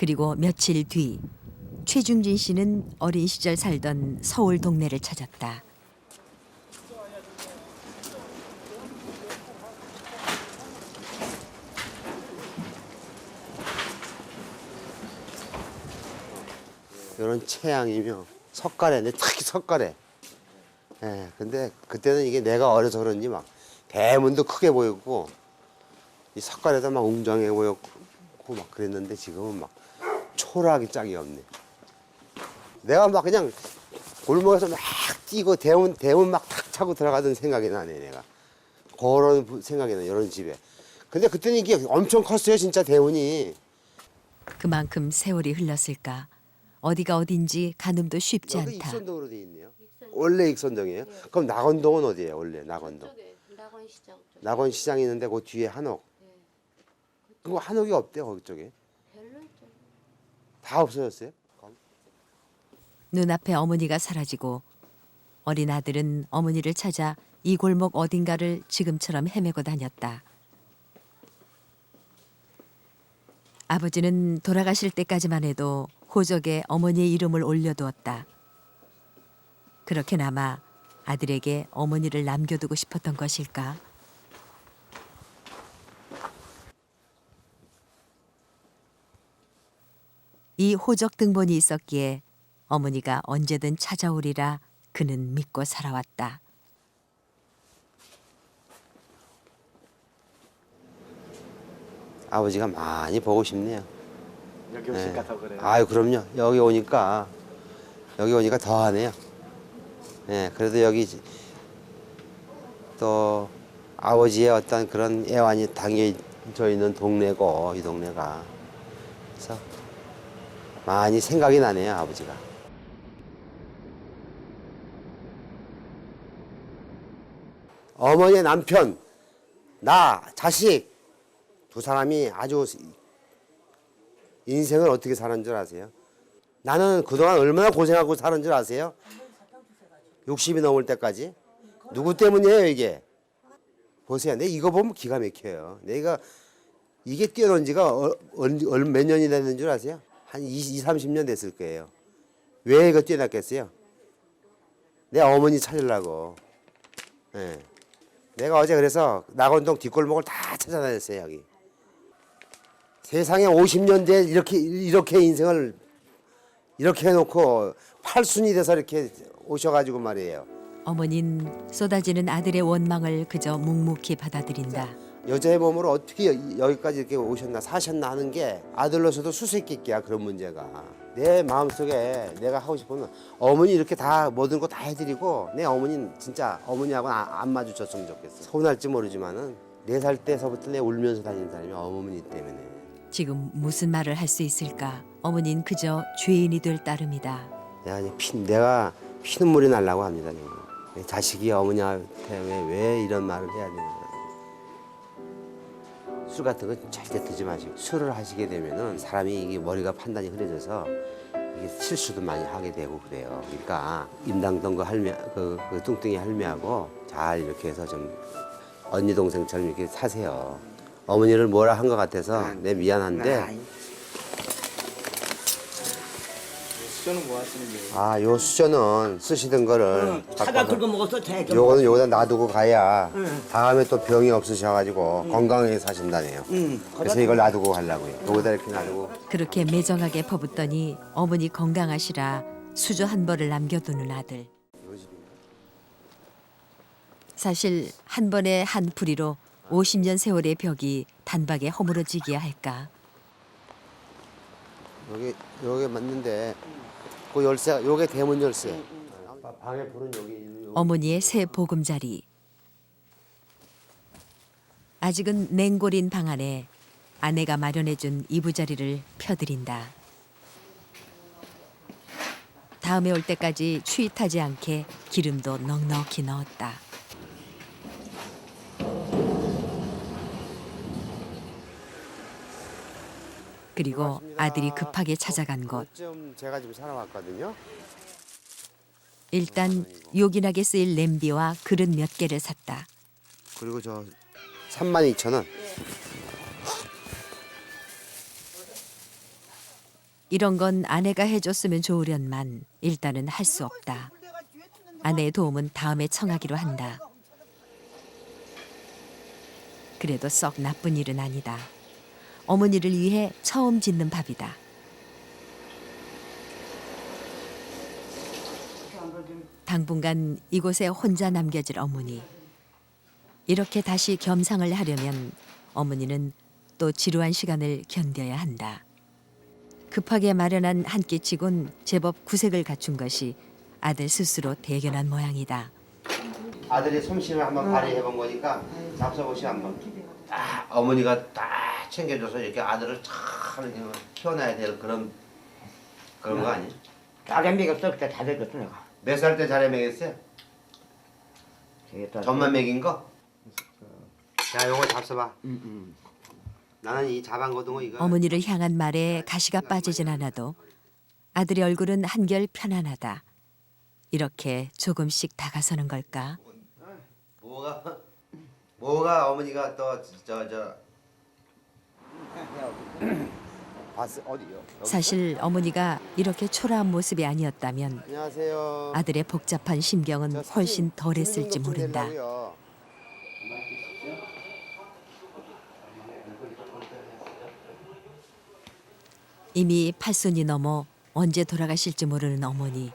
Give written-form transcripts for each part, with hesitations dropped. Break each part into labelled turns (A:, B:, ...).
A: 그리고 며칠 뒤 최중진 씨는 어린 시절 살던 서울 동네를 찾았다.
B: 이런 체양이며 석가래인데 특히 석가래. 예, 근데 그때는 이게 내가 어려서 그런지 막 대문도 크게 보였고 이 석가래도 막 웅장해 보였고 막 그랬는데 지금은 막 초라하기 짝이 없네. 내가 막 그냥 골목에서 막 뛰고 대문 막 탁 차고 들어가던 생각이 나네 내가. 그런 생각이 나 이런 집에. 근데 그때는 이게 엄청 컸어요 진짜 대문이.
A: 그만큼 세월이 흘렀을까. 어디가 어딘지 가늠도 쉽지
B: 여기
A: 않다.
B: 익선동으로 돼 있네요. 원래 익선동이에요?
C: 네.
B: 그럼 낙원동은 어디예요 원래 낙원동?
C: 저쪽에 낙원시장 쪽.
B: 낙원시장이 있는데 그 뒤에 한옥.
C: 네.
B: 그거 한옥이 없대요 거기 쪽에.
C: 별로 좀.
B: 다 없어졌어요?
A: 눈앞에 어머니가 사라지고 어린 아들은 어머니를 찾아 이 골목 어딘가를 지금처럼 헤매고 다녔다. 아버지는 돌아가실 때까지만 해도 호적에 어머니의 이름을 올려두었다. 그렇게나마 아들에게 어머니를 남겨두고 싶었던 것일까? 이 호적 등본이 있었기에 어머니가 언제든 찾아오리라 그는 믿고 살아왔다.
B: 아버지가 많이 보고 싶네요.
D: 여기 오니까 더 그래요.
B: 아유 그럼요. 여기 오니까 더 하네요. 예, 그래도 여기 또 아버지의 어떤 그런 애환이 담겨져 있는 동네고 이 동네가. 그래서 많이 생각이 나네요 아버지가. 어머니의 남편, 나, 자식 두 사람이 아주 인생을 어떻게 사는 줄 아세요? 나는 그동안 얼마나 고생하고 사는 줄 아세요? 60이 넘을 때까지. 누구 때문이에요 이게? 보세요. 내가 이거 보면 기가 막혀요. 내가 이게 뛰어난 지가 몇 년이 됐는 줄 아세요? 한 20, 30년 됐을 거예요. 왜 이거 뛰어났겠어요? 내 어머니 찾으려고. 예. 내가 어제 그래서 낙원동 뒷골목을 다 찾아다녔어요 여기. 세상에 50년 대 이렇게 인생을 이렇게 해놓고 팔순이 돼서 이렇게 오셔가지고 말이에요.
A: 어머니는 쏟아지는 아들의 원망을 그저 묵묵히 받아들인다.
B: 여자의 몸으로 어떻게 여기까지 이렇게 오셨나 사셨나 하는 게 아들로서도 수수께끼야 그런 문제가. 내 마음속에 내가 하고 싶은 건 어머니 이렇게 다 모든 거 다 해드리고 내 어머니는 진짜 어머니하고는 안 마주쳤으면 좋겠어. 서운할지 모르지만은 4살 때서부터 내 울면서 다니는 사람이 어머니 때문에.
A: 지금 무슨 말을 할 수 있을까? 어머니는 그저 죄인이 될 따름이다.
B: 내가 피눈물이 나려고 합니다. 지금. 자식이 어머니한테 왜 이런 말을 해야 되나. 술 같은 거 절대 드지 마시고 술을 하시게 되면은 사람이 이게 머리가 판단이 흐려져서 이게 실수도 많이 하게 되고 그래요. 그러니까 임당동 그 뚱뚱이 할매하고 잘 이렇게 해서 좀 언니 동생처럼 이렇게 사세요. 어머니를 뭐라 한 것 같아서 내 미안한데.
D: 수저는 뭐 하시는 거예요?
B: 아, 요 수저는 쓰시던 거를
E: 사다 긁어 먹어서 되게
B: 요거는 여기다 놔두고 가야 다음에 또 병이 없으셔가지고 건강하게 사신다네요. 그래서 이걸 놔두고 가려고요. 여기다 이렇게 놔두고.
A: 그렇게 매정하게 퍼붓더니 어머니 건강하시라 수저 한 벌을 남겨두는 아들. 사실 한 번의 한 풀이로 50년 세월의 벽이 단박에 허물어지기야 할까.
B: 여기 맞는데 그 열쇠가 요게 대문 열쇠. 방에 불은 여기.
A: 어머니의 새 보금자리. 아직은 냉골인 방 안에 아내가 마련해준 이부자리를 펴드린다. 다음에 올 때까지 추위 타지 않게 기름도 넉넉히 넣었다. 그리고 아들이 급하게 찾아간 곳.
B: 좀 제가 지금 살아왔거든요.
A: 일단 요긴하게 쓰일 냄비와 그릇 몇 개를 샀다.
B: 그리고 저 32,000원.
A: 이런 건 아내가 해줬으면 좋으련만 일단은 할 수 없다. 아내의 도움은 다음에 청하기로 한다. 그래도 썩 나쁜 일은 아니다. 어머니를 위해 처음 짓는 밥이다. 당분간 이곳에 혼자 남겨질 어머니. 이렇게 다시 겸상을 하려면 어머니는 또 지루한 시간을 견뎌야 한다. 급하게 마련한 한 끼치곤 제법 구색을 갖춘 것이 아들 스스로 대견한 모양이다.
B: 아들이 솜씨를 한번 발휘해본 거니까 잡숴보시 한번. 딱 어머니가 딱 챙겨줘서 이렇게 아들을 잘 이렇게 키워놔야 될 그런 거 아니에요?
E: 잘해 먹였어. 그때 다 먹였어 내가.
B: 몇 살 때 잘해 먹였어요?
E: 되겠다.
B: 전만 먹인 거? 자, 요거 잡숴봐. 나는 이 자반고등어 이거.
A: 어머니를 향한 말에 가시가 빠지진 않아도 아들의 얼굴은 한결 편안하다. 이렇게 조금씩 다가서는 걸까?
B: 뭐가 어머니가 또 봤어 어디요?
A: 사실 어머니가 이렇게 초라한 모습이 아니었다면
B: 안녕하세요.
A: 아들의 복잡한 심경은
B: 저 사진
A: 훨씬 덜했을지
B: 찍는 것 좀
A: 모른다.
B: 내려고요.
A: 이미 팔순이 넘어 언제 돌아가실지 모르는 어머니.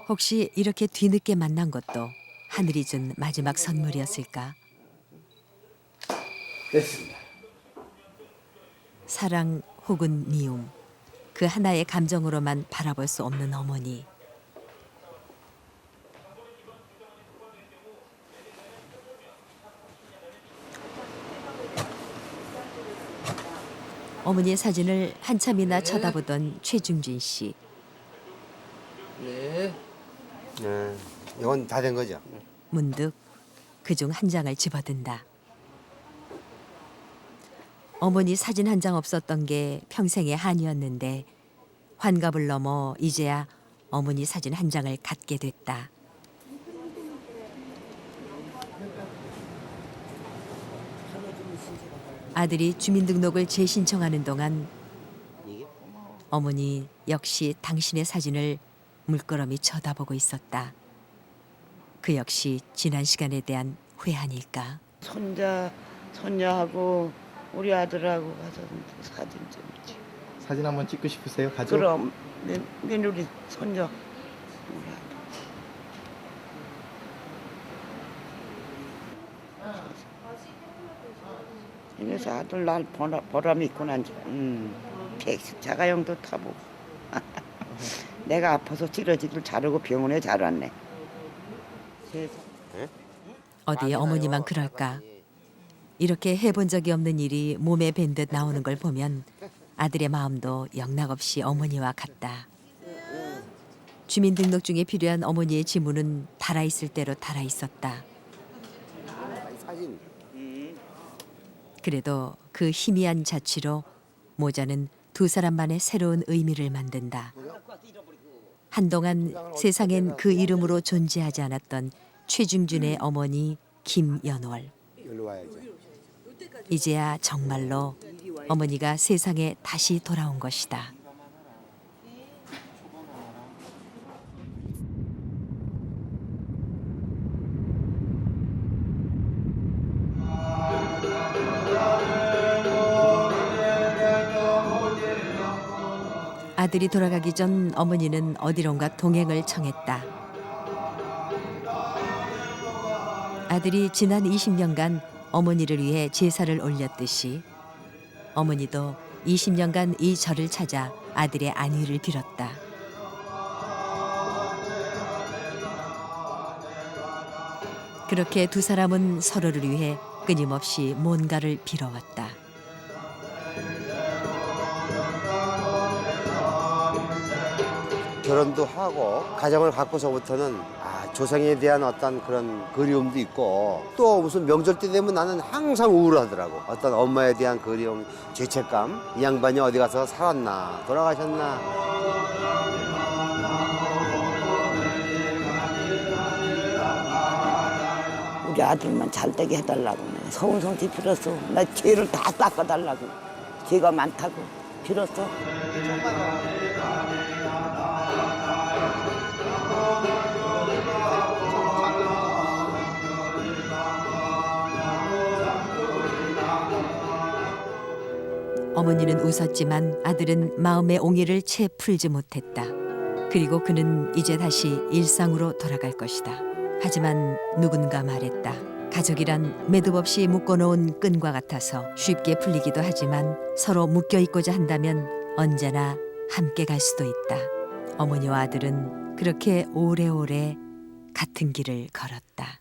A: 혹시 이렇게 뒤늦게 만난 것도 하늘이 준 마지막 선물이었을까?
D: 됐습니다.
A: 사랑 혹은 미움, 그 하나의 감정으로만 바라볼 수 없는 어머니. 어머니의 사진을 한참이나 쳐다보던 최중진 씨.
D: 네.
B: 네, 이건 다 된 거죠?
A: 문득 그중 한 장을 집어든다. 어머니 사진 한 장 없었던 게 평생의 한이었는데 환갑을 넘어 이제야 어머니 사진 한 장을 갖게 됐다. 아들이 주민등록을 재신청하는 동안 어머니 역시 당신의 사진을 물끄러미 쳐다보고 있었다. 그 역시 지난 시간에 대한 회한일까?
E: 손자하고 우리 아들하고 가서 사진 좀 찍.
D: 사진 한번 찍고 싶으세요? 가족?
E: 그럼 며느리 손자. 우리 아들. 이래서 아들 날 보람 있고 난 택시 자가용도 타보고. 내가 아파서 찌러지들 자르고 병원에 잘 왔네.
A: 어디에 어머니만 그럴까? 이렇게 해본 적이 없는 일이 몸에 밴 듯 나오는 걸 보면 아들의 마음도 영락없이 어머니와 같다. 주민등록증에 필요한 어머니의 지문은 달아있을 대로 달아있었다. 그래도 그 희미한 자취로 모자는 두 사람만의 새로운 의미를 만든다. 한동안 세상엔 그 이름으로 존재하지 않았던 최중준의 어머니 김연월.
B: 여기로 와야죠.
A: 이제야 정말로 어머니가 세상에 다시 돌아온 것이다. 아들이 돌아가기 전 어머니는 어디론가 동행을 청했다. 아들이 지난 20년간 어머니를 위해 제사를 올렸듯이 어머니도 20년간 이 절을 찾아 아들의 안위를 빌었다. 그렇게 두 사람은 서로를 위해 끊임없이 뭔가를 빌어왔다.
B: 결혼도 하고 가정을 갖고서부터는 조상에 대한 어떤 그런 그리움도 있고 또 무슨 명절 때 되면 나는 항상 우울하더라고. 어떤 엄마에 대한 그리움, 죄책감. 이 양반이 어디 가서 살았나, 돌아가셨나.
E: 우리 아들만 잘 되게 해달라고 내가 서운성지 빌었어. 나 죄를 다 닦아달라고. 죄가 많다고 빌었어.
A: 어머니는 웃었지만 아들은 마음의 옹의를 채 풀지 못했다. 그리고 그는 이제 다시 일상으로 돌아갈 것이다. 하지만 누군가 말했다. 가족이란 매듭 없이 묶어놓은 끈과 같아서 쉽게 풀리기도 하지만 서로 묶여있고자 한다면 언제나 함께 갈 수도 있다. 어머니와 아들은 그렇게 오래오래 같은 길을 걸었다.